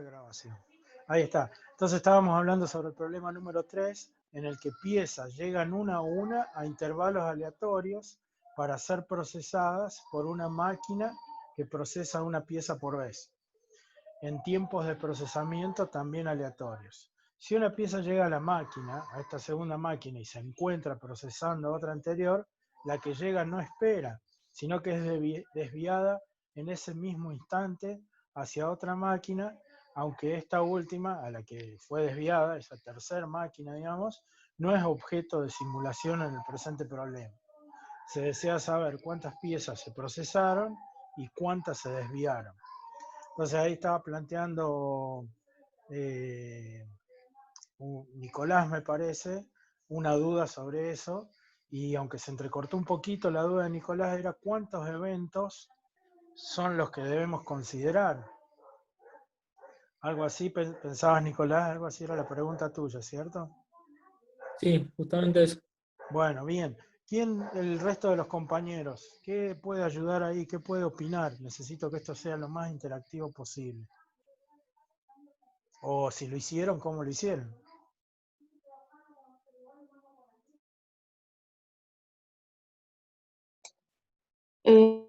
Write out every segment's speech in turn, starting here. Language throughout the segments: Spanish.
Grabación. Ahí está. Entonces estábamos hablando sobre el problema número 3, en el que piezas llegan una a una a intervalos aleatorios para ser procesadas por una máquina que procesa una pieza por vez, en tiempos de procesamiento también aleatorios. Si una pieza llega a la máquina, a esta segunda máquina, y se encuentra procesando otra anterior, la que llega no espera, sino que es desviada en ese mismo instante hacia otra máquina, aunque esta última, a la que fue desviada, esa tercera máquina, digamos, no es objeto de simulación en el presente problema. Se desea saber cuántas piezas se procesaron y cuántas se desviaron. Entonces ahí estaba planteando Nicolás, me parece, una duda sobre eso, y aunque se entrecortó un poquito, la duda de Nicolás era cuántos eventos son los que debemos considerar. Algo así pensabas, Nicolás, algo así era la pregunta tuya, ¿cierto? Sí, justamente eso. Bueno, bien. ¿Quién, el resto de los compañeros, qué puede ayudar ahí? ¿Qué puede opinar? Necesito que esto sea lo más interactivo posible. O si lo hicieron, ¿cómo lo hicieron? Eh,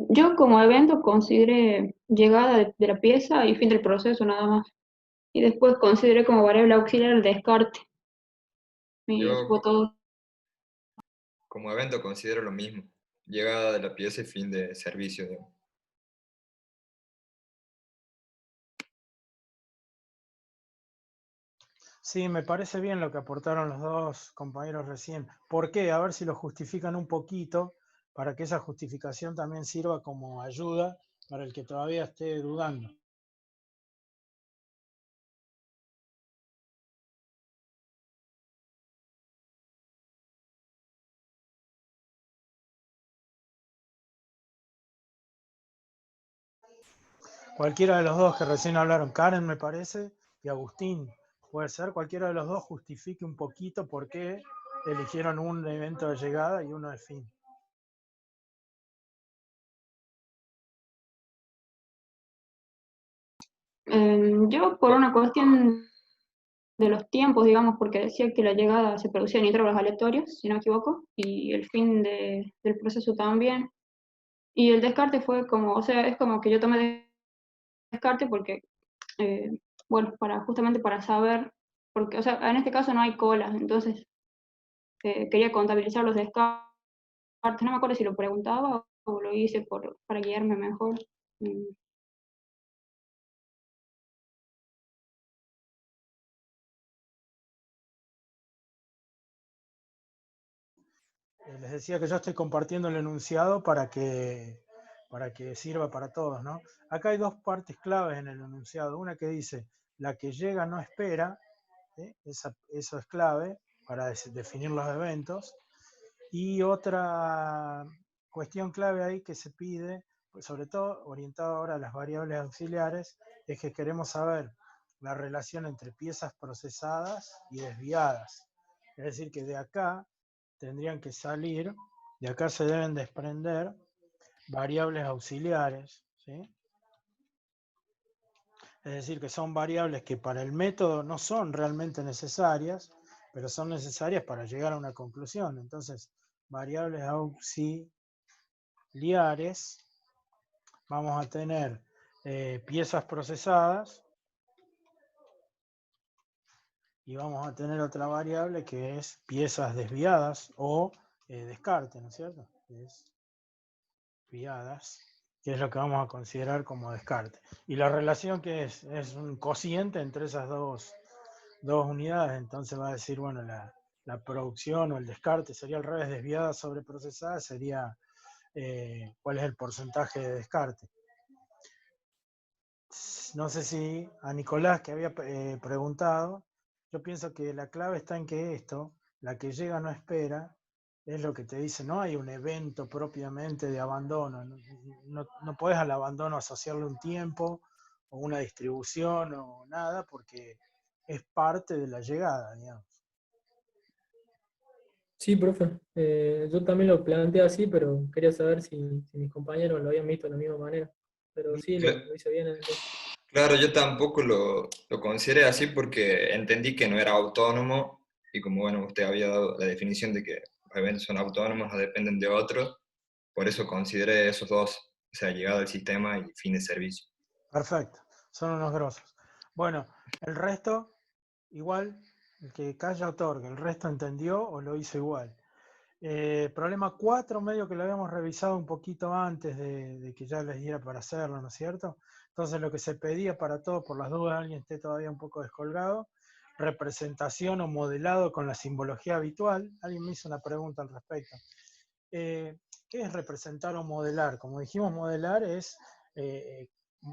yo como evento consideré llegada de la pieza y fin del proceso nada más. Y después consideré como variable auxiliar el descarte. Y eso fue Yo todo. como evento considero lo mismo. Llegada de la pieza y fin de servicio, digamos. Sí, me parece bien lo que aportaron los dos compañeros recién. ¿Por qué? A ver si lo justifican un poquito para que esa justificación también sirva como ayuda para el que todavía esté dudando. Cualquiera de los dos que recién hablaron, Karen me parece, y Agustín, puede ser, cualquiera de los dos justifique un poquito por qué eligieron un evento de llegada y uno de fin. Yo por una cuestión de los tiempos, digamos, porque decía que la llegada se producía en intervalos aleatorios, si no me equivoco, y el fin del proceso también. Y el descarte fue como, o sea, es como que yo tomé descarte porque, eh, bueno, justamente para saber, porque, o sea, en este caso no hay colas, entonces quería contabilizar los descartes, no me acuerdo si lo preguntaba o lo hice para guiarme mejor. Mm. Les decía que yo estoy compartiendo el enunciado para que sirva para todos, ¿no? Acá hay dos partes claves en el enunciado. Una que dice, la que llega no espera, ¿sí? Eso es clave para definir los eventos. Y otra cuestión clave ahí que se pide, pues sobre todo orientado ahora a las variables auxiliares, es que queremos saber la relación entre piezas procesadas y desviadas. Es decir, que de acá tendrían que salir, de acá se deben desprender variables auxiliares, ¿sí? Es decir, que son variables que para el método no son realmente necesarias, pero son necesarias para llegar a una conclusión. Entonces, variables auxiliares, vamos a tener piezas procesadas y vamos a tener otra variable que es piezas desviadas o descarte, ¿no es cierto? Desviadas, que es lo que vamos a considerar como descarte. Y la relación que es un cociente entre esas dos unidades, entonces va a decir, bueno, la producción o el descarte sería al revés, desviada sobre procesada, sería cuál es el porcentaje de descarte. No sé si a Nicolás que había preguntado, yo pienso que la clave está en que esto, la que llega no espera, es lo que te dice, no hay un evento propiamente de abandono, no podés al abandono asociarle un tiempo o una distribución o nada, porque es parte de la llegada, digamos. Sí, profe. Yo también lo planteé así, pero quería saber si mis compañeros lo habían visto de la misma manera. Pero sí, lo hice bien entonces. Claro, yo tampoco lo consideré así porque entendí que no era autónomo y como bueno, usted había dado la definición de que los eventos son autónomos, no dependen de otros, por eso consideré esos dos, o sea, llegada al sistema y fin de servicio. Perfecto, son unos grosos. Bueno, el resto, igual, el que calla otorga, el resto entendió o lo hizo igual. Problema 4, medio que lo habíamos revisado un poquito antes de que ya les diera para hacerlo, ¿no es cierto? Entonces lo que se pedía para todo, por las dudas alguien esté todavía un poco descolgado, representación o modelado con la simbología habitual. Alguien me hizo una pregunta al respecto. ¿Qué es representar o modelar? Como dijimos, modelar es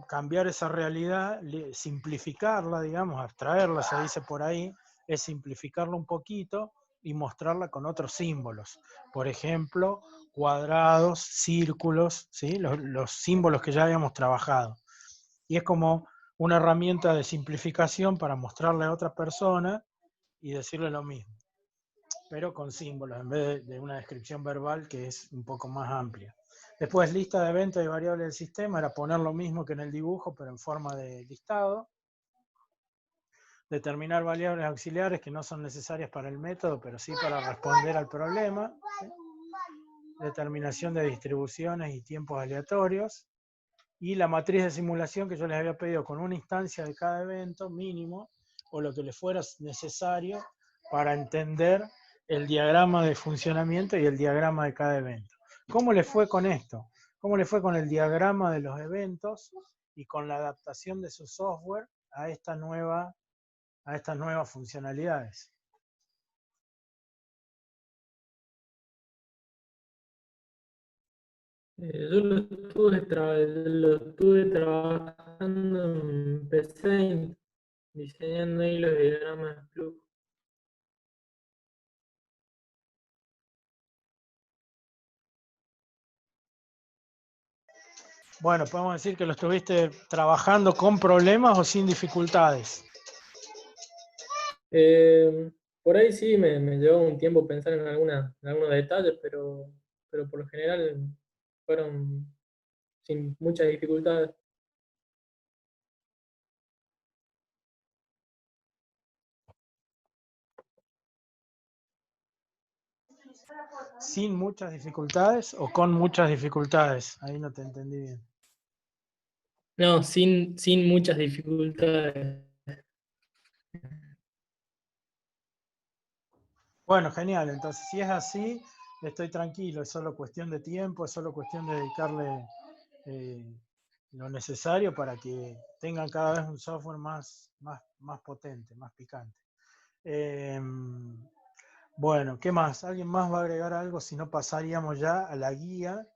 cambiar esa realidad, simplificarla, digamos, abstraerla, se dice por ahí, es simplificarla un poquito y mostrarla con otros símbolos. Por ejemplo, cuadrados, círculos, ¿sí? Los símbolos que ya habíamos trabajado. Y es como una herramienta de simplificación para mostrarle a otra persona y decirle lo mismo, pero con símbolos en vez de una descripción verbal que es un poco más amplia. Después, lista de eventos y variables del sistema, era poner lo mismo que en el dibujo, pero en forma de listado. Determinar variables auxiliares que no son necesarias para el método, pero sí para responder al problema. Determinación de distribuciones y tiempos aleatorios. Y la matriz de simulación que yo les había pedido con una instancia de cada evento mínimo, o lo que les fuera necesario para entender el diagrama de funcionamiento y el diagrama de cada evento. ¿Cómo les fue con esto? ¿Cómo les fue con el diagrama de los eventos y con la adaptación de su software a estas nuevas funcionalidades? Yo lo estuve trabajando en PC, diseñando ahí los diagramas de flujo. Bueno, podemos decir que lo estuviste trabajando con problemas o sin dificultades. Por ahí sí me llevó un tiempo pensar en algunos detalles, pero por lo general fueron sin muchas dificultades. ¿Sin muchas dificultades o con muchas dificultades? Ahí no te entendí bien. No, sin muchas dificultades. Bueno, genial. Entonces, si es así, estoy tranquilo. Es solo cuestión de tiempo, es solo cuestión de dedicarle eh, lo necesario para que tengan cada vez un software más potente, más picante. Bueno, ¿qué más? ¿Alguien más va a agregar algo? Si no, pasaríamos ya a la guía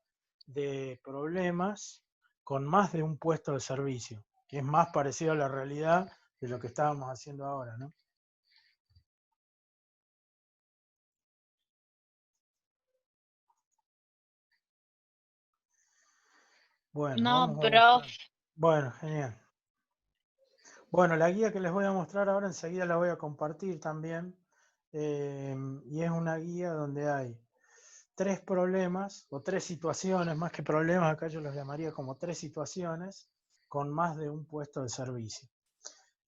de problemas con más de un puesto de servicio, que es más parecido a la realidad de lo que estábamos haciendo ahora, ¿no? Bueno, No, vamos a buscar. profe. Bueno, genial. Bueno, la guía que les voy a mostrar ahora enseguida la voy a compartir también. Y es una guía donde hay 3 problemas o 3 situaciones, más que problemas, acá yo los llamaría como 3 situaciones con más de un puesto de servicio.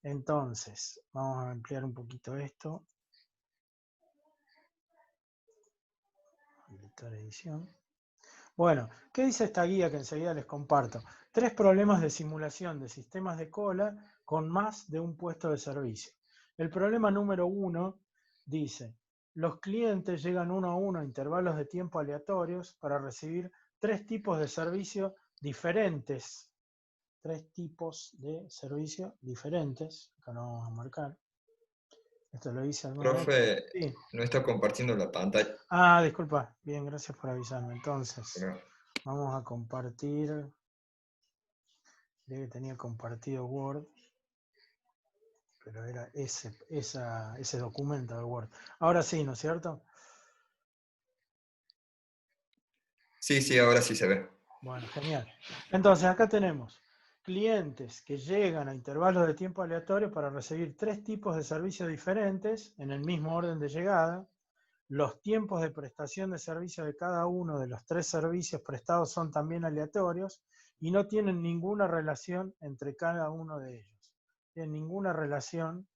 Entonces, vamos a ampliar un poquito esto. Habilitar edición. Bueno, ¿qué dice esta guía que enseguida les comparto? 3 problemas de simulación de sistemas de cola con más de un puesto de servicio. El problema número 1 dice, los clientes llegan uno a uno a intervalos de tiempo aleatorios para recibir 3 tipos de servicio diferentes. 3 tipos de servicio diferentes. Acá lo vamos a marcar. Esto lo hice alguna vez. Profe, Sí. no está compartiendo la pantalla. Ah, disculpa. Bien, gracias por avisarme. Entonces, Pero vamos a compartir. Creo que tenía compartido Word, pero era ese documento de Word. Ahora sí, ¿no es cierto? sí, ahora sí se ve. Bueno, genial. Entonces, acá tenemos clientes que llegan a intervalos de tiempo aleatorios para recibir 3 tipos de servicios diferentes en el mismo orden de llegada. Los tiempos de prestación de servicio de cada uno de los 3 servicios prestados son también aleatorios y no tienen ninguna relación entre cada uno de ellos. No tienen ninguna relación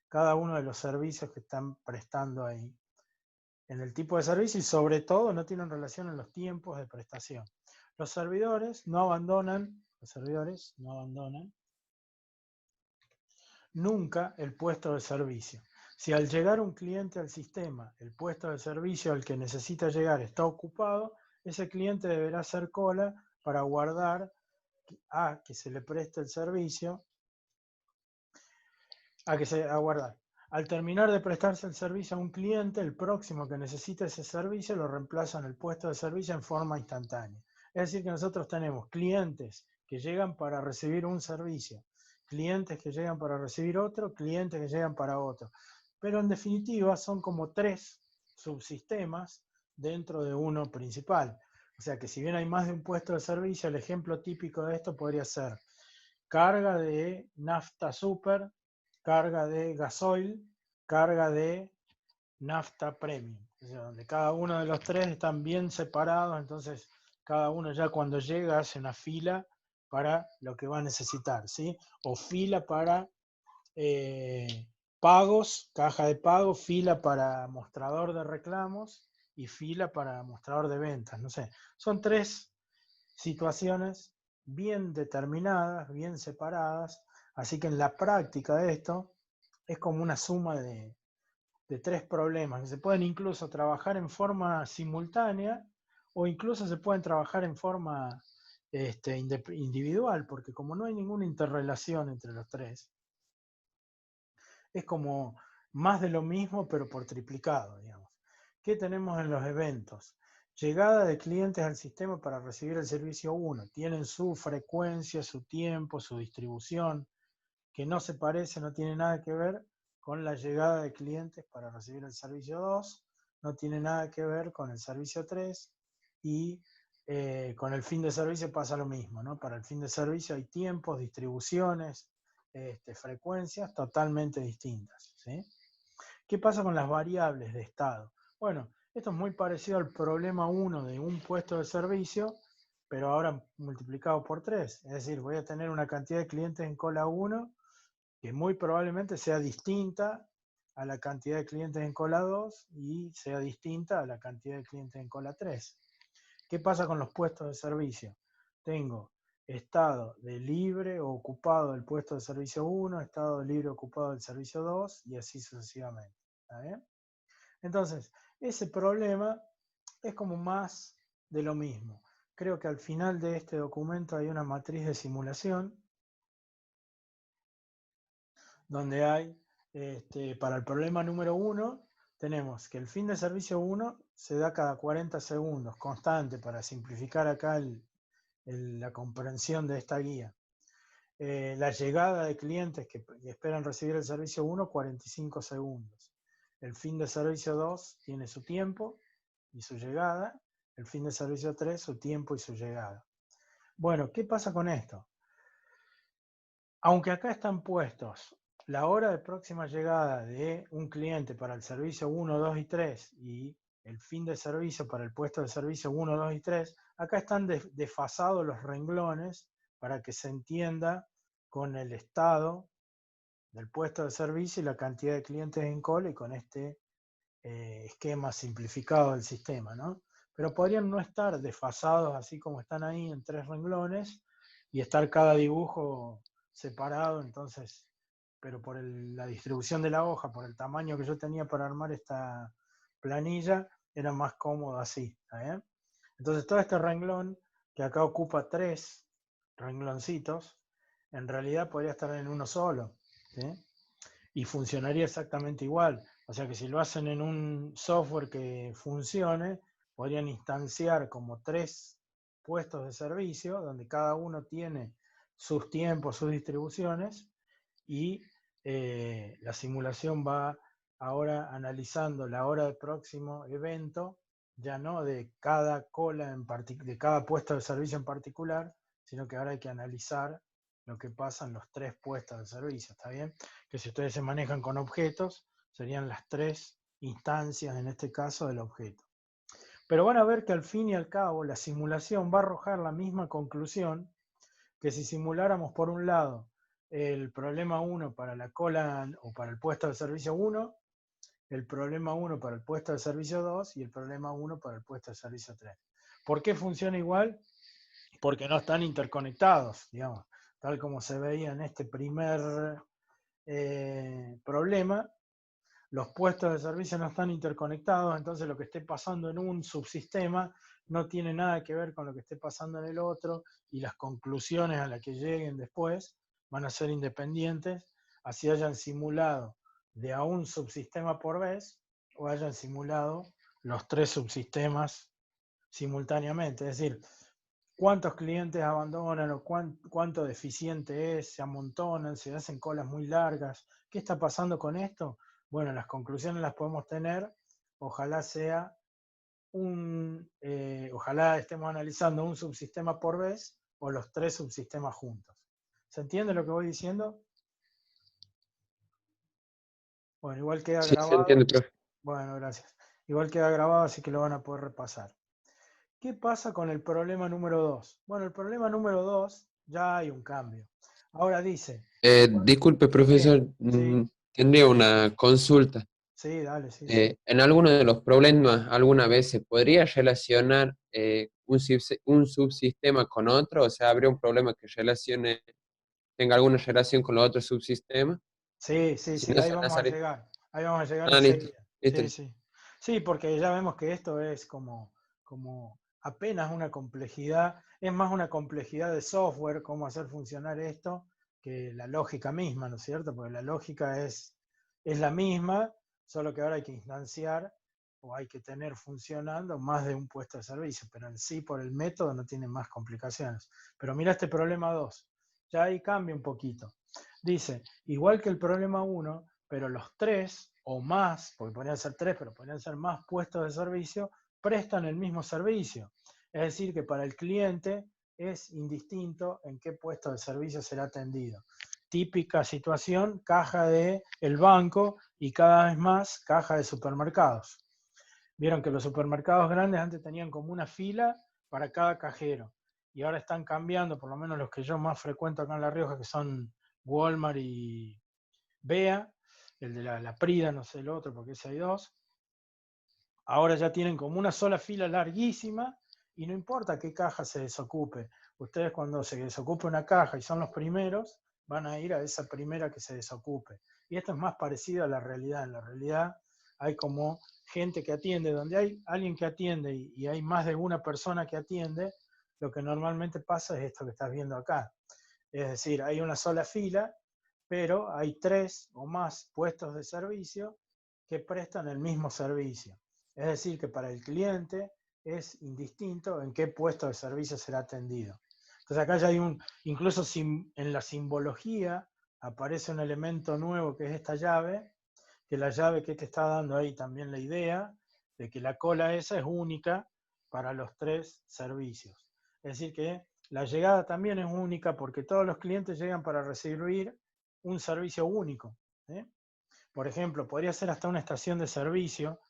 cada uno de los servicios que están prestando ahí en el tipo de servicio y sobre todo no tienen relación en los tiempos de prestación. Los servidores no abandonan nunca el puesto de servicio. Si al llegar un cliente al sistema, el puesto de servicio al que necesita llegar está ocupado, ese cliente deberá hacer cola para aguardar a que se le preste el servicio, aguardar. Al terminar de prestarse el servicio a un cliente, el próximo que necesite ese servicio lo reemplaza en el puesto de servicio en forma instantánea. Es decir, que nosotros tenemos clientes que llegan para recibir un servicio, clientes que llegan para recibir otro, clientes que llegan para otro. Pero en definitiva son como 3 subsistemas dentro de uno principal. O sea que si bien hay más de un puesto de servicio, el ejemplo típico de esto podría ser carga de nafta super, carga de gasoil, carga de nafta premium. O sea, donde cada uno de los 3 están bien separados, entonces cada uno ya cuando llega hace una fila para lo que va a necesitar, ¿sí? O fila para pagos, caja de pago, fila para mostrador de reclamos y fila para mostrador de ventas, no sé. Son 3 situaciones bien determinadas, bien separadas, así que en la práctica de esto es como una suma de 3 problemas, que se pueden incluso trabajar en forma simultánea o incluso se pueden trabajar en forma individual, porque como no hay ninguna interrelación entre los 3, es como más de lo mismo, pero por triplicado, digamos. ¿Qué tenemos en los eventos? Llegada de clientes al sistema para recibir el servicio 1. Tienen su frecuencia, su tiempo, su distribución, que no se parece, no tiene nada que ver con la llegada de clientes para recibir el servicio 2, no tiene nada que ver con el servicio 3 y con el fin de servicio pasa lo mismo, ¿no? Para el fin de servicio hay tiempos, distribuciones, frecuencias totalmente distintas, ¿sí? ¿Qué pasa con las variables de estado? Bueno, esto es muy parecido al problema 1 de un puesto de servicio, pero ahora multiplicado por 3. Es decir, voy a tener una cantidad de clientes en cola 1 que muy probablemente sea distinta a la cantidad de clientes en cola 2 y sea distinta a la cantidad de clientes en cola 3. ¿Qué pasa con los puestos de servicio? Tengo estado de libre o ocupado del puesto de servicio 1, estado de libre o ocupado del servicio 2 y así sucesivamente. ¿Está bien? Entonces, ese problema es como más de lo mismo. Creo que al final de este documento hay una matriz de simulación donde hay, para el problema número 1, tenemos que el fin de servicio 1 se da cada 40 segundos, constante, para simplificar acá la comprensión de esta guía. La llegada de clientes que esperan recibir el servicio 1, 45 segundos. El fin de servicio 2 tiene su tiempo y su llegada. El fin de servicio 3, su tiempo y su llegada. Bueno, ¿qué pasa con esto? Aunque acá están puestos la hora de próxima llegada de un cliente para el servicio 1, 2 y 3 y el fin de servicio para el puesto de servicio 1, 2 y 3, acá están desfasados los renglones para que se entienda con el estado del puesto de servicio y la cantidad de clientes en cola y con este esquema simplificado del sistema, ¿no? Pero podrían no estar desfasados así como están ahí en 3 renglones y estar cada dibujo separado, entonces, pero por la distribución de la hoja, por el tamaño que yo tenía para armar esta planilla, era más cómodo así, ¿está bien? Entonces todo este renglón, que acá ocupa 3 rengloncitos, en realidad podría estar en uno solo, ¿sí? Y funcionaría exactamente igual. O sea que si lo hacen en un software que funcione, podrían instanciar como 3 puestos de servicio, donde cada uno tiene sus tiempos, sus distribuciones, y la simulación va ahora analizando la hora del próximo evento, ya no de cada cola de cada puesto de servicio en particular, sino que ahora hay que analizar lo que pasa en los 3 puestos de servicio, ¿está bien? Que si ustedes se manejan con objetos, serían las 3 instancias, en este caso, del objeto. Pero van a ver que al fin y al cabo la simulación va a arrojar la misma conclusión que si simuláramos por un lado el problema 1 para la cola o para el puesto de servicio 1, el problema 1 para el puesto de servicio 2 y el problema 1 para el puesto de servicio 3. ¿Por qué funciona igual? Porque no están interconectados, digamos, tal como se veía en este primer problema. Los puestos de servicio no están interconectados, entonces lo que esté pasando en un subsistema no tiene nada que ver con lo que esté pasando en el otro, y las conclusiones a las que lleguen después van a ser independientes, así hayan simulado de a un subsistema por vez o hayan simulado los 3 subsistemas simultáneamente. Es decir, cuántos clientes abandonan o cuánto deficiente es, se amontonan, se hacen colas muy largas. ¿Qué está pasando con esto? Bueno, las conclusiones las podemos tener, ojalá sea ojalá estemos analizando un subsistema por vez o los 3 subsistemas juntos. ¿Se entiende lo que voy diciendo? Bueno, igual queda Sí, se grabado. entiende, profe. Bueno, gracias. Igual queda grabado, así que lo van a poder repasar. ¿Qué pasa con el problema número 2? Bueno, el problema número 2 ya hay un cambio. Ahora dice... Disculpe, profesor, Sí, tendría una consulta. sí, dale, sí. En alguno de los problemas, alguna vez se podría relacionar un subsistema con otro, o sea, habría un problema que tenga alguna relación con los otros subsistemas. Sí, Si no, ahí se van a vamos a salir. llegar. Ahí vamos a llegar Ah, listo, enseguida. listo, Sí, listo. sí. Sí, porque ya vemos que esto es como apenas una complejidad, es más una complejidad de software, cómo hacer funcionar esto, que la lógica misma, ¿no es cierto? Porque la lógica es la misma, solo que ahora hay que instanciar o hay que tener funcionando más de un puesto de servicio, pero en sí por el método no tiene más complicaciones. Pero mira este problema 2, ya ahí cambia un poquito. Dice, igual que el problema 1, pero los 3 o más, porque podrían ser 3, pero podrían ser más puestos de servicio, prestan el mismo servicio. Es decir, que para el cliente es indistinto en qué puesto de servicio será atendido. Típica situación, caja del banco y cada vez más caja de supermercados. Vieron que los supermercados grandes antes tenían como una fila para cada cajero y ahora están cambiando, por lo menos los que yo más frecuento acá en La Rioja, que son Walmart y Bea, el de la Prida, no sé el otro, porque ese hay 2. Ahora ya tienen como una sola fila larguísima y no importa qué caja se desocupe. Ustedes cuando se desocupe una caja y son los primeros, van a ir a esa primera que se desocupe. Y esto es más parecido a la realidad. En la realidad hay como gente que atiende, donde hay alguien que atiende y hay más de una persona que atiende, lo que normalmente pasa es esto que estás viendo acá. Es decir, hay una sola fila, pero hay 3 o más puestos de servicio que prestan el mismo servicio. Es decir, que para el cliente es indistinto en qué puesto de servicio será atendido. Entonces acá ya hay incluso en la simbología aparece un elemento nuevo que es esta llave, que la llave que te está dando ahí también la idea de que la cola esa es única para los 3 servicios. Es decir que la llegada también es única porque todos los clientes llegan para recibir un servicio único. Por ejemplo, podría ser hasta una estación de servicio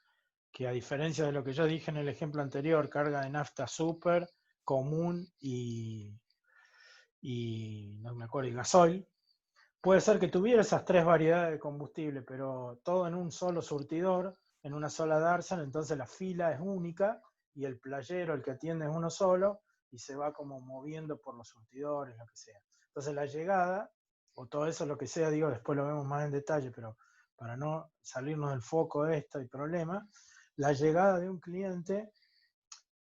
que, a diferencia de lo que yo dije en el ejemplo anterior, carga de nafta super, común y no me acuerdo, y gasoil, puede ser que tuviera esas 3 variedades de combustible, pero todo en un solo surtidor, en una sola dársena, entonces la fila es única y el playero, el que atiende, es uno solo y se va como moviendo por los surtidores, lo que sea. Entonces la llegada, o todo eso, lo que sea, digo, después lo vemos más en detalle, pero para no salirnos del foco de esto y problema, la llegada de un cliente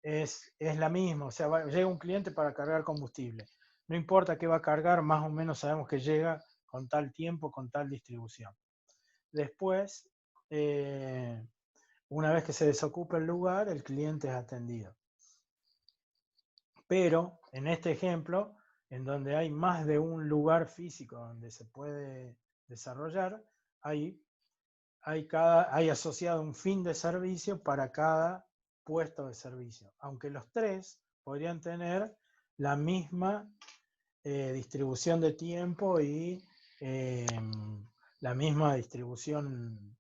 es la misma, o sea, llega un cliente para cargar combustible. No importa qué va a cargar, más o menos sabemos que llega con tal tiempo, con tal distribución. Después, una vez que se desocupa el lugar, el cliente es atendido. Pero en este ejemplo, en donde hay más de un lugar físico donde se puede desarrollar, hay asociado un fin de servicio para cada puesto de servicio, aunque los 3 podrían tener la misma distribución de tiempo y la misma distribución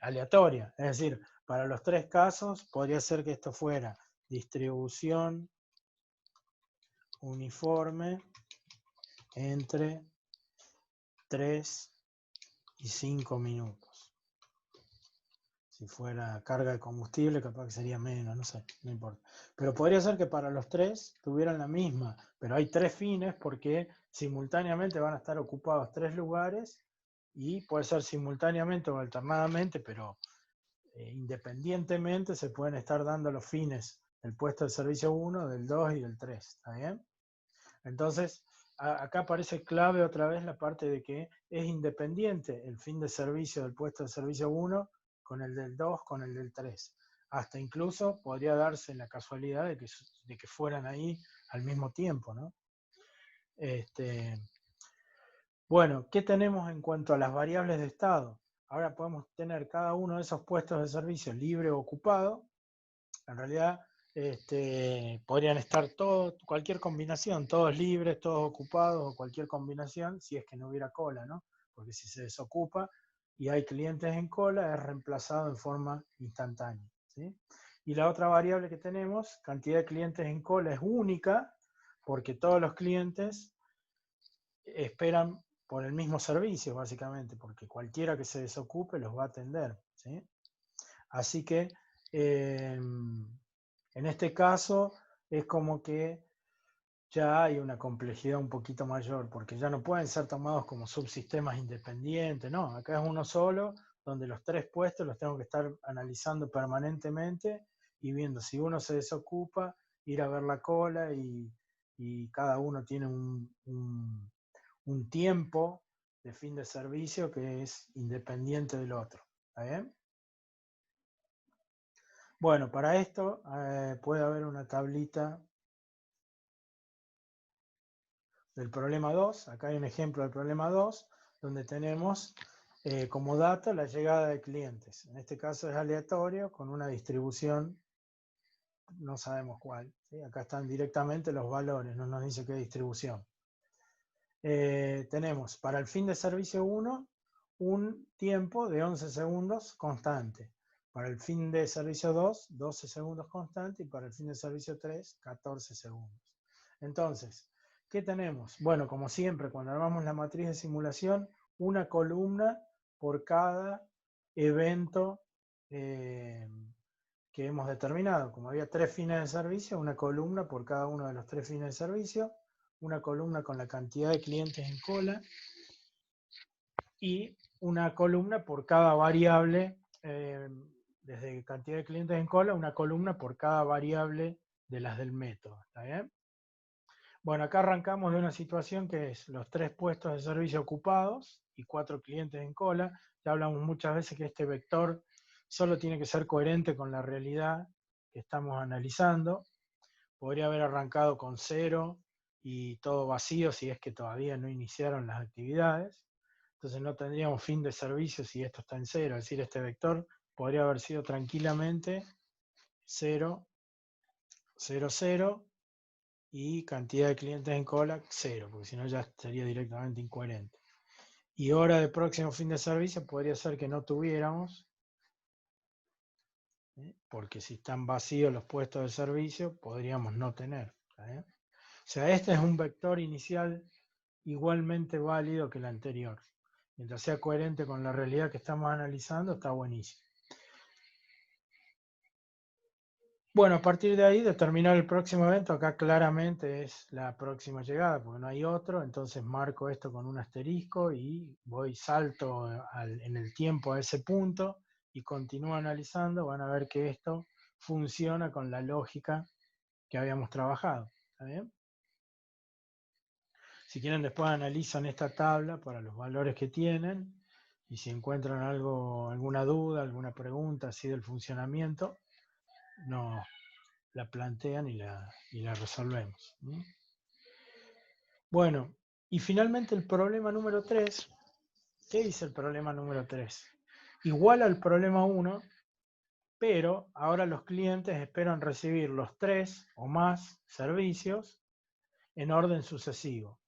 aleatoria. Es decir, para los 3 casos podría ser que esto fuera distribución uniforme entre 3 y 5 minutos. Si fuera carga de combustible, capaz que sería menos, no sé, no importa. Pero podría ser que para los tres tuvieran la misma, pero hay 3 fines porque simultáneamente van a estar ocupados 3 lugares y puede ser simultáneamente o alternadamente, pero independientemente se pueden estar dando los fines del puesto de servicio 1, del 2 y del 3, ¿está bien? Entonces, acá aparece clave otra vez la parte de que es independiente el fin de servicio del puesto de servicio 1 con el del 2, con el del 3. Hasta incluso podría darse la casualidad de que fueran ahí al mismo tiempo, ¿no? Bueno, ¿qué tenemos en cuanto a las variables de estado? Ahora podemos tener cada uno de esos puestos de servicio libre o ocupado. En realidad podrían estar todos, cualquier combinación, todos libres, todos ocupados o cualquier combinación, si es que no hubiera cola, ¿no? Porque si se desocupa y hay clientes en cola, es reemplazado en forma instantánea, ¿sí? Y la otra variable que tenemos, cantidad de clientes en cola, es única, porque todos los clientes esperan por el mismo servicio, básicamente, porque cualquiera que se desocupe los va a atender, ¿sí? Así que en este caso es como que ya hay una complejidad un poquito mayor, porque ya no pueden ser tomados como subsistemas independientes, no, acá es uno solo, donde los 3 puestos los tengo que estar analizando permanentemente y viendo si uno se desocupa, ir a ver la cola y cada uno tiene un tiempo de fin de servicio que es independiente del otro, ¿está bien? Bueno, para esto puede haber una tablita del problema 2. Acá hay un ejemplo del problema 2, donde tenemos como data la llegada de clientes. En este caso es aleatorio, con una distribución, no sabemos cuál, ¿sí? Acá están directamente los valores, no nos dice qué distribución. Tenemos para el fin de servicio 1 un tiempo de 11 segundos constante. Para el fin de servicio 2, 12 segundos constante, y para el fin de servicio 3, 14 segundos. Entonces, ¿qué tenemos? Bueno, como siempre, cuando armamos la matriz de simulación, una columna por cada evento que hemos determinado. Como había 3 fines de servicio, una columna por cada uno de los 3 fines de servicio, una columna con la cantidad de clientes en cola y una columna por cada variable, desde cantidad de clientes en cola, una columna por cada variable de las del método. ¿Está bien? Bueno, acá arrancamos de una situación que es los 3 puestos de servicio ocupados y 4 clientes en cola. Ya hablamos muchas veces que este vector solo tiene que ser coherente con la realidad que estamos analizando. Podría haber arrancado con 0 y todo vacío si es que todavía no iniciaron las actividades. Entonces no tendríamos fin de servicio si esto está en 0. Es decir, este vector podría haber sido tranquilamente 0, 0, 0 y cantidad de clientes en cola 0, porque si no ya sería directamente incoherente. Y hora de próximo fin de servicio podría ser que no tuviéramos, porque si están vacíos los puestos de servicio podríamos no tener. O sea, este es un vector inicial igualmente válido que el anterior. Mientras sea coherente con la realidad que estamos analizando, está buenísimo. Bueno, a partir de ahí, determinar el próximo evento, acá claramente es la próxima llegada, porque no hay otro, entonces marco esto con un asterisco y salto en el tiempo a ese punto y continúo analizando. Van a ver que esto funciona con la lógica que habíamos trabajado. ¿Está bien? Si quieren, después analizan esta tabla para los valores que tienen y si encuentran alguna duda, alguna pregunta así del funcionamiento, nos la plantean y la resolvemos. Bueno, y finalmente el problema número 3. ¿Qué dice el problema número 3? Igual al problema 1, pero ahora los clientes esperan recibir los 3 o más servicios en orden sucesivo.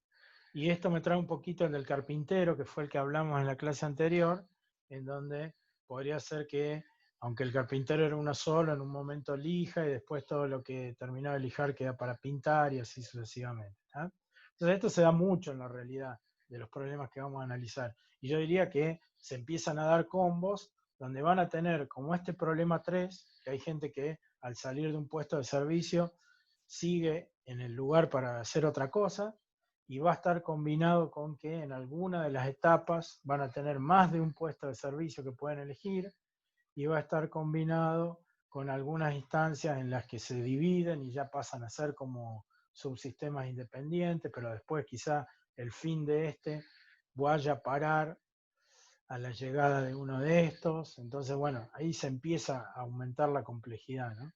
Y esto me trae un poquito el del carpintero, que fue el que hablamos en la clase anterior, en donde podría ser que aunque el carpintero era uno solo, en un momento lija y después todo lo que terminaba de lijar queda para pintar y así sucesivamente. ¿Ah? Entonces esto se da mucho en la realidad de los problemas que vamos a analizar. Y yo diría que se empiezan a dar combos donde van a tener como este problema 3, que hay gente que al salir de un puesto de servicio sigue en el lugar para hacer otra cosa, y va a estar combinado con que en alguna de las etapas van a tener más de un puesto de servicio que pueden elegir, y va a estar combinado con algunas instancias en las que se dividen y ya pasan a ser como subsistemas independientes, pero después quizá el fin de este vaya a parar a la llegada de uno de estos. Entonces, bueno, ahí se empieza a aumentar la complejidad, ¿no?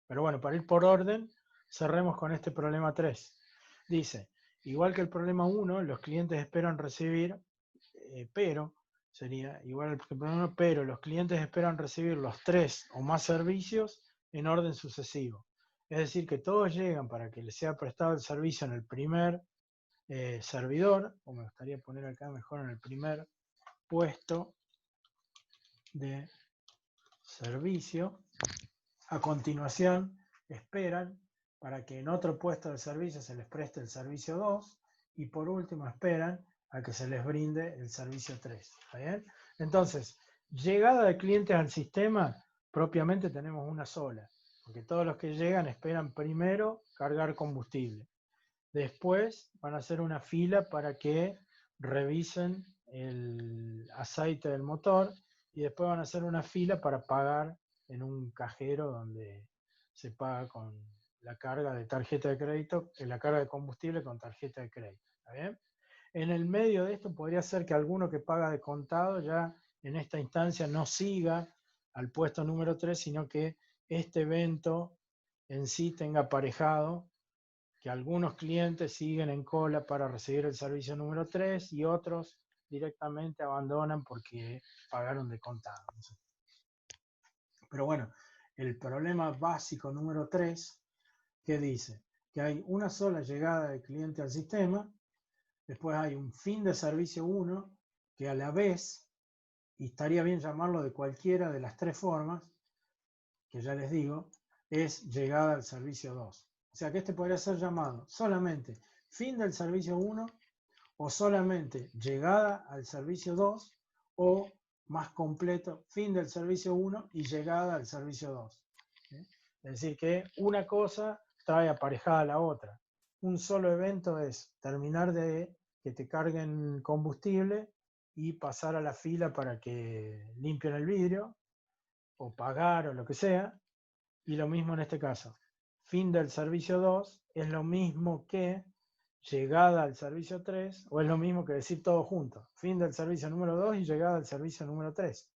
Pero bueno, para ir por orden, cerremos con este problema 3. Dice, igual que el problema 1, los clientes esperan recibir, pero, sería igual que el problema 1, pero los clientes esperan recibir los 3 o más servicios en orden sucesivo. Es decir, que todos llegan para que les sea prestado el servicio en el primer servidor, o me gustaría poner acá mejor en el primer puesto de servicio. A continuación, esperan para que en otro puesto de servicio se les preste el servicio 2 y por último esperan a que se les brinde el servicio 3. ¿Está bien? Entonces, llegada de clientes al sistema, propiamente tenemos una sola, porque todos los que llegan esperan primero cargar combustible. Después van a hacer una fila para que revisen el aceite del motor y después van a hacer una fila para pagar en un cajero donde se paga con la carga de tarjeta de crédito, la carga de combustible con tarjeta de crédito. ¿Está bien? En el medio de esto podría ser que alguno que paga de contado ya en esta instancia no siga al puesto número 3, sino que este evento en sí tenga aparejado que algunos clientes siguen en cola para recibir el servicio número 3 y otros directamente abandonan porque pagaron de contado. Pero bueno, el problema básico número 3, ¿qué dice? Que hay una sola llegada de cliente al sistema, después hay un fin de servicio 1, que a la vez, y estaría bien llamarlo de cualquiera de las 3 formas, que ya les digo, es llegada al servicio 2. O sea que este podría ser llamado solamente fin del servicio 1 o solamente llegada al servicio 2 o más completo, fin del servicio 1 y llegada al servicio 2. ¿Sí? Es decir que una cosa trae aparejada a la otra. Un solo evento es terminar de que te carguen combustible y pasar a la fila para que limpien el vidrio o pagar o lo que sea. Y lo mismo en este caso. Fin del servicio 2 es lo mismo que llegada al servicio 3, o es lo mismo que decir todo junto. Fin del servicio número 2 y llegada al servicio número 3.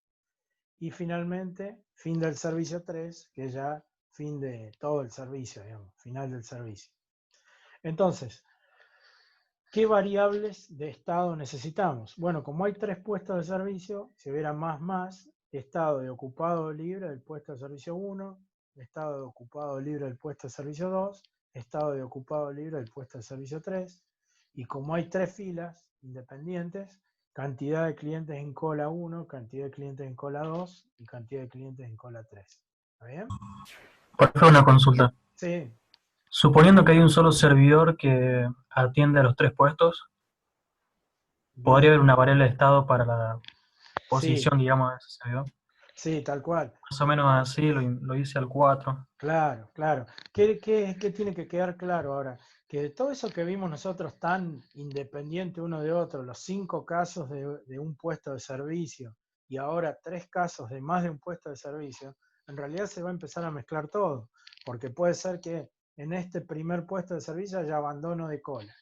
Y finalmente, fin del servicio 3, que es ya fin de todo el servicio, digamos, final del servicio. Entonces, ¿qué variables de estado necesitamos? Bueno, como hay 3 puestos de servicio, si hubiera más, estado de ocupado o libre del puesto de servicio 1, estado de ocupado libre del puesto de servicio 2, estado de ocupado libre del puesto de servicio 3, y como hay 3 filas independientes, cantidad de clientes en cola 1, cantidad de clientes en cola 2 y cantidad de clientes en cola 3. ¿Está bien? Por ejemplo, una consulta. Sí. Suponiendo que hay un solo servidor que atiende a los 3 puestos, ¿podría haber una variable de estado para la posición, digamos, de ese servidor? Sí, tal cual. Más o menos así lo hice al 4. Claro, claro. ¿Qué tiene que quedar claro ahora? Que de todo eso que vimos nosotros tan independiente uno de otro, los 5 casos de un puesto de servicio y ahora 3 casos de más de un puesto de servicio, en realidad se va a empezar a mezclar todo, porque puede ser que en este primer puesto de servicio haya abandono de cola.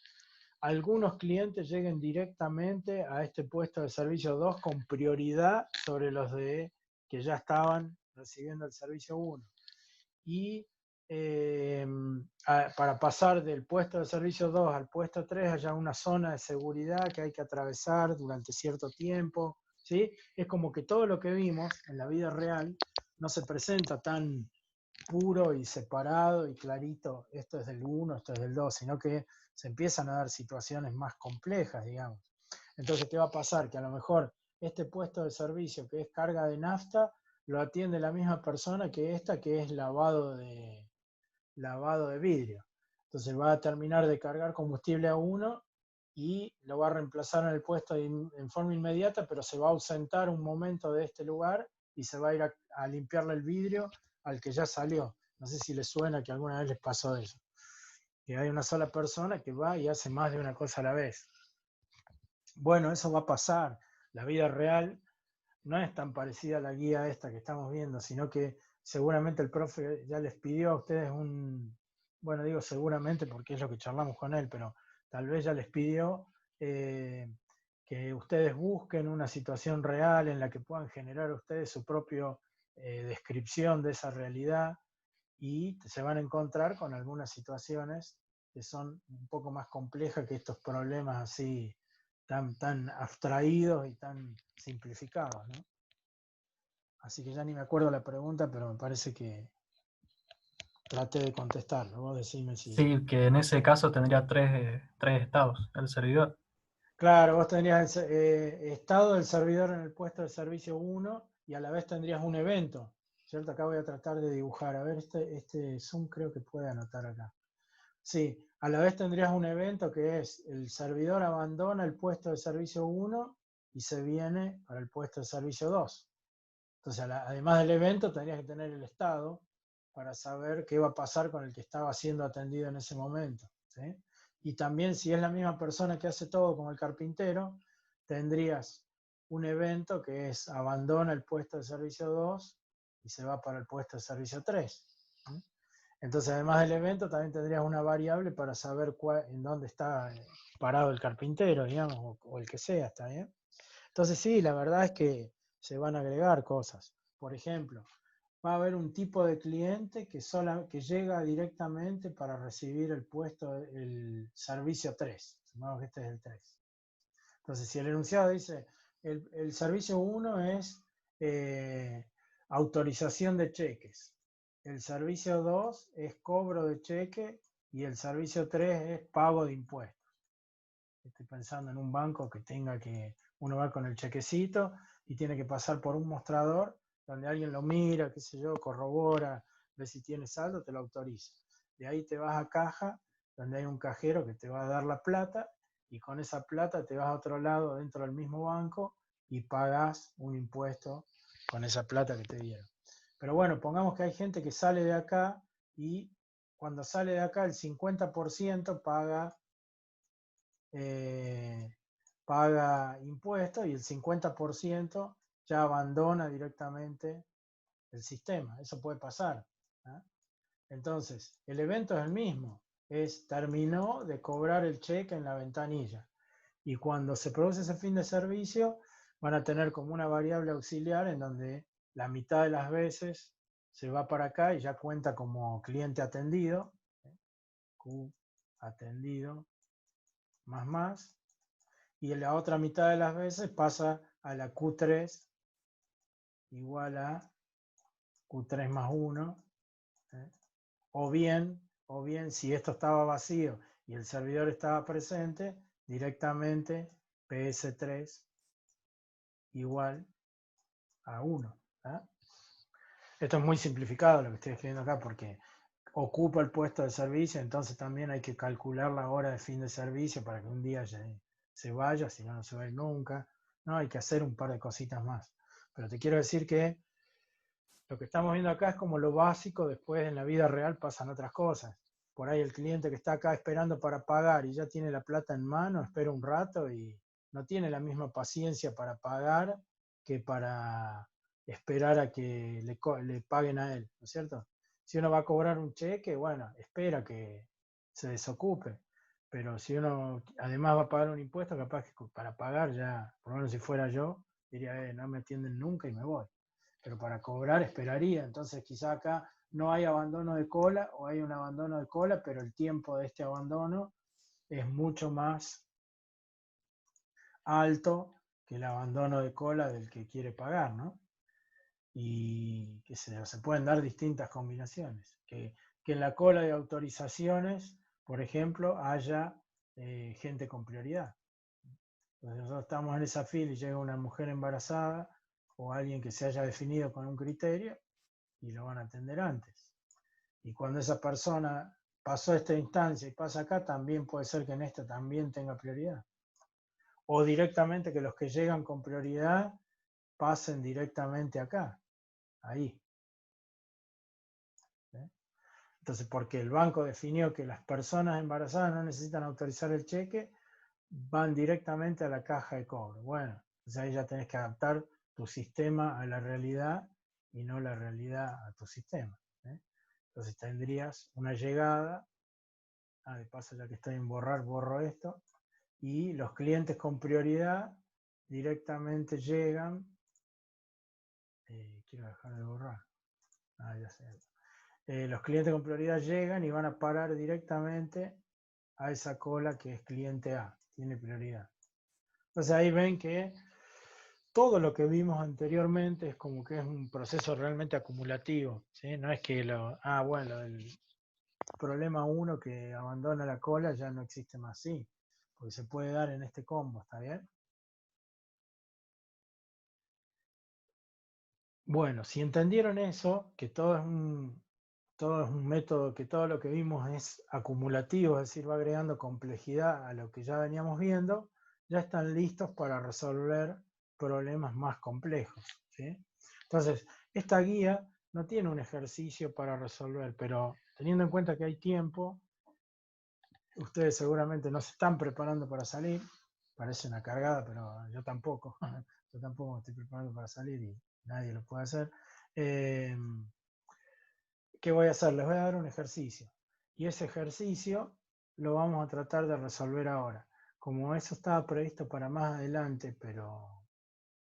Algunos clientes lleguen directamente a este puesto de servicio 2 con prioridad sobre los que ya estaban recibiendo el servicio 1. Y para pasar del puesto de servicio 2 al puesto 3 haya una zona de seguridad que hay que atravesar durante cierto tiempo, ¿sí? Es como que todo lo que vimos en la vida real no se presenta tan puro y separado y clarito, esto es del 1, esto es del 2, sino que se empiezan a dar situaciones más complejas, digamos. Entonces, ¿qué va a pasar? Que a lo mejor este puesto de servicio que es carga de nafta lo atiende la misma persona que esta, que es lavado de vidrio. Entonces va a terminar de cargar combustible a uno y lo va a reemplazar en el puesto en forma inmediata, pero se va a ausentar un momento de este lugar y se va a ir a limpiarle el vidrio al que ya salió. No sé si les suena que alguna vez les pasó eso. Que hay una sola persona que va y hace más de una cosa a la vez. Bueno, eso va a pasar. La vida real no es tan parecida a la guía esta que estamos viendo, sino que seguramente el profe ya les pidió a ustedes bueno, digo seguramente porque es lo que charlamos con él, pero tal vez ya les pidió que ustedes busquen una situación real en la que puedan generar ustedes su propia descripción de esa realidad, y se van a encontrar con algunas situaciones que son un poco más complejas que estos problemas así tan abstraídos y tan simplificados, ¿no? Así que ya ni me acuerdo la pregunta, pero me parece que traté de contestarlo. Vos decime si... Sí, que en ese caso tendría tres estados, el servidor. Claro, vos tendrías el estado del servidor en el puesto de servicio 1 y a la vez tendrías un evento, ¿cierto? Acá voy a tratar de dibujar. A ver, este Zoom creo que puede anotar acá. Sí, a la vez tendrías un evento que es el servidor abandona el puesto de servicio 1 y se viene para el puesto de servicio 2. Entonces, además del evento, tendrías que tener el estado para saber qué va a pasar con el que estaba siendo atendido en ese momento, ¿sí? Y también, si es la misma persona que hace todo, como el carpintero, tendrías un evento que es abandona el puesto de servicio 2 y se va para el puesto de servicio 3. ¿Sí? Entonces, además del evento, también tendrías una variable para saber en dónde está parado el carpintero, digamos, o el que sea, ¿está bien? Entonces, sí, la verdad es que se van a agregar cosas. Por ejemplo, va a haber un tipo de cliente que llega directamente para recibir el puesto, el servicio 3. Supongamos que este es el 3. Entonces, si el enunciado dice, el servicio 1 es autorización de cheques, el servicio 2 es cobro de cheque y el servicio 3 es pago de impuestos. Estoy pensando en un banco que uno va con el chequecito y tiene que pasar por un mostrador donde alguien lo mira, qué sé yo, corrobora, ve si tiene saldo, te lo autoriza. De ahí te vas a caja, donde hay un cajero que te va a dar la plata, y con esa plata te vas a otro lado dentro del mismo banco y pagas un impuesto con esa plata que te dieron. Pero bueno, pongamos que hay gente que sale de acá y cuando sale de acá el 50% paga impuestos y el 50% ya abandona directamente el sistema. Eso puede pasar, ¿eh? Entonces, el evento es el mismo. Terminó de cobrar el cheque en la ventanilla. Y cuando se produce ese fin de servicio, van a tener como una variable auxiliar en donde la mitad de las veces se va para acá y ya cuenta como cliente atendido. Q atendido más. Y en la otra mitad de las veces pasa a la Q3 igual a Q3 más 1. ¿Eh? O bien, si esto estaba vacío y el servidor estaba presente, directamente PS3 igual a 1. ¿Eh? Esto es muy simplificado lo que estoy escribiendo acá porque ocupa el puesto de servicio, entonces también hay que calcular la hora de fin de servicio para que un día se vaya, si no, no se va a ir nunca. No, hay que hacer un par de cositas más. Pero te quiero decir que lo que estamos viendo acá es como lo básico, después en la vida real pasan otras cosas. Por ahí el cliente que está acá esperando para pagar y ya tiene la plata en mano, espera un rato y no tiene la misma paciencia para pagar que para esperar a que le paguen a él, ¿no es cierto? Si uno va a cobrar un cheque, bueno, espera que se desocupe. Pero si uno además va a pagar un impuesto, capaz que para pagar ya, por lo menos si fuera yo, diría, no me atienden nunca y me voy. Pero para cobrar esperaría. Entonces quizá acá no hay abandono de cola o hay un abandono de cola, pero el tiempo de este abandono es mucho más alto que el abandono de cola del que quiere pagar, ¿no? Y que se pueden dar distintas combinaciones. Que en la cola de autorizaciones, por ejemplo, haya gente con prioridad. Entonces nosotros estamos en esa fila y llega una mujer embarazada o alguien que se haya definido con un criterio y lo van a atender antes. Y cuando esa persona pasó esta instancia y pasa acá, también puede ser que en esta también tenga prioridad. O directamente que los que llegan con prioridad pasen directamente acá, ahí. Entonces, porque el banco definió que las personas embarazadas no necesitan autorizar el cheque, van directamente a la caja de cobro. Bueno, entonces ahí ya tenés que adaptar tu sistema a la realidad y no la realidad a tu sistema. Entonces tendrías una llegada, de paso ya que estoy en borrar, borro esto, y los clientes con prioridad directamente llegan, quiero dejar de borrar, ya sé. Los clientes con prioridad llegan y van a parar directamente a esa cola que es cliente A, tiene prioridad. Entonces ahí ven que todo lo que vimos anteriormente es como que es un proceso realmente acumulativo, ¿sí? No es que bueno, el problema 1 que abandona la cola ya no existe más, sí, porque se puede dar en este combo, ¿está bien? Bueno, si entendieron eso, que todo es un método, que todo lo que vimos es acumulativo, es decir, va agregando complejidad a lo que ya veníamos viendo, ya están listos para resolver problemas más complejos, ¿sí? Entonces, esta guía no tiene un ejercicio para resolver, pero teniendo en cuenta que hay tiempo, ustedes seguramente no se están preparando para salir, parece una cargada, pero yo tampoco, yo tampoco me estoy preparando para salir y nadie lo puede hacer. ¿Qué voy a hacer? Les voy a dar un ejercicio. Y ese ejercicio lo vamos a tratar de resolver ahora. Como eso estaba previsto para más adelante, pero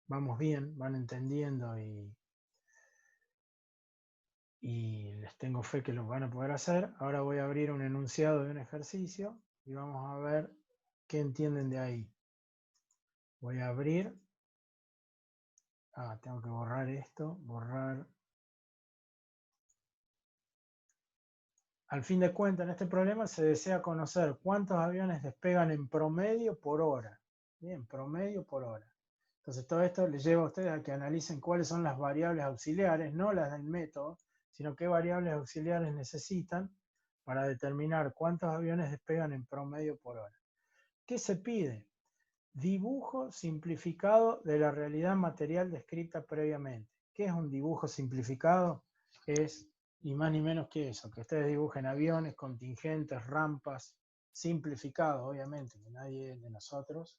vamos bien, van entendiendo y les tengo fe que lo van a poder hacer. Ahora voy a abrir un enunciado de un ejercicio y vamos a ver qué entienden de ahí. Voy a abrir. Tengo que borrar esto, borrar. Al fin de cuentas, en este problema se desea conocer cuántos aviones despegan en promedio por hora. Bien, promedio por hora. Entonces todo esto les lleva a ustedes a que analicen cuáles son las variables auxiliares, no las del método, sino qué variables auxiliares necesitan para determinar cuántos aviones despegan en promedio por hora. ¿Qué se pide? Dibujo simplificado de la realidad material descrita previamente. ¿Qué es un dibujo simplificado? Es ni más ni menos que eso, que ustedes dibujen aviones, contingentes, rampas, simplificado, obviamente, que nadie de nosotros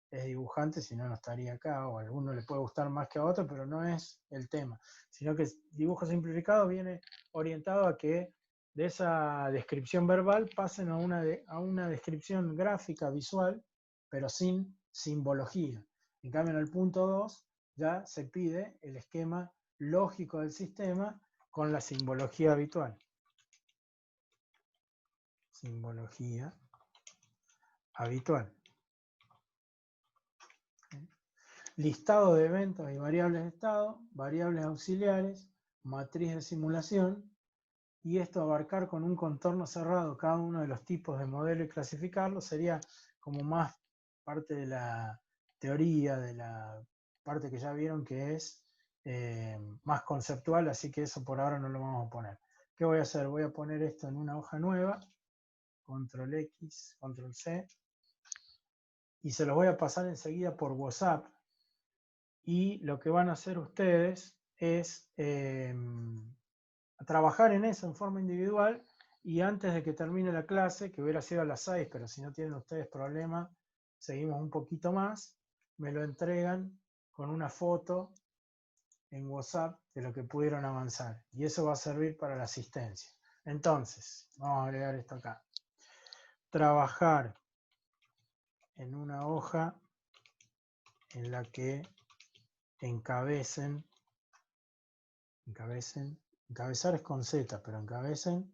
es dibujante, si no, no estaría acá, o a alguno le puede gustar más que a otro, pero no es el tema, sino que el dibujo simplificado viene orientado a que de esa descripción verbal pasen a una descripción gráfica, visual, pero sin simbología. En cambio, en el punto 2 ya se pide el esquema lógico del sistema con la simbología habitual. Simbología habitual. Listado de eventos y variables de estado, variables auxiliares, matriz de simulación, y esto abarcar con un contorno cerrado cada uno de los tipos de modelo y clasificarlo sería como más parte de la teoría, de la parte que ya vieron que es más conceptual, así que eso por ahora no lo vamos a poner. ¿Qué voy a hacer? Voy a poner esto en una hoja nueva, control X, control C, y se los voy a pasar enseguida por WhatsApp. Y lo que van a hacer ustedes es trabajar en eso en forma individual, y antes de que termine la clase, que hubiera sido a las 6, pero si no tienen ustedes problema, seguimos un poquito más, me lo entregan con una foto en WhatsApp de lo que pudieron avanzar. Y eso va a servir para la asistencia. Entonces, vamos a agregar esto acá. Trabajar en una hoja en la que encabezar es con Z, pero encabecen,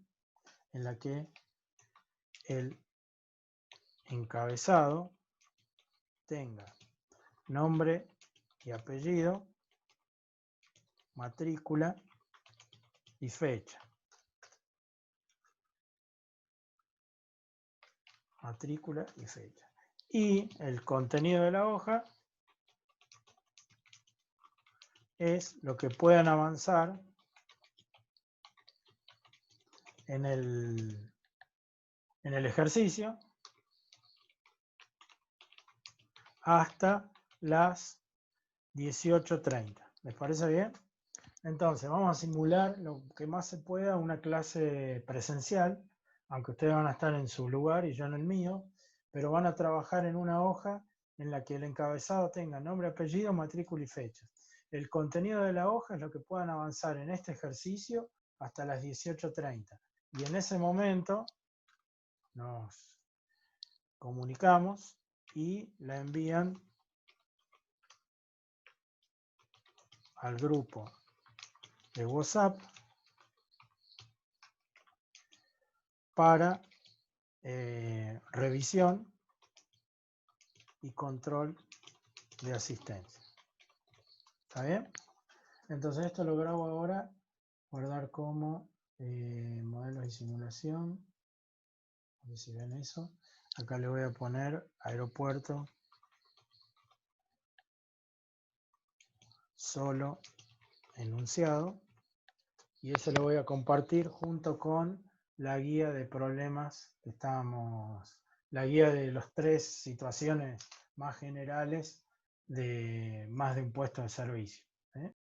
en la que el encabezado tenga nombre y apellido, matrícula y fecha. Matrícula y fecha. Y el contenido de la hoja es lo que puedan avanzar en el ejercicio hasta las 18:30. ¿Les parece bien? Entonces, vamos a simular lo que más se pueda una clase presencial, aunque ustedes van a estar en su lugar y yo en el mío, pero van a trabajar en una hoja en la que el encabezado tenga nombre, apellido, matrícula y fecha. El contenido de la hoja es lo que puedan avanzar en este ejercicio hasta las 18:30. Y en ese momento nos comunicamos y la envían al grupo de WhatsApp para revisión y control de asistencia. ¿Está bien? Entonces esto lo grabo ahora, guardar como modelos y simulación. A ver si ven eso. Acá le voy a poner aeropuerto solo enunciado y ese lo voy a compartir junto con la guía de problemas que la guía de las 3 situaciones más generales de más de un puesto de servicio.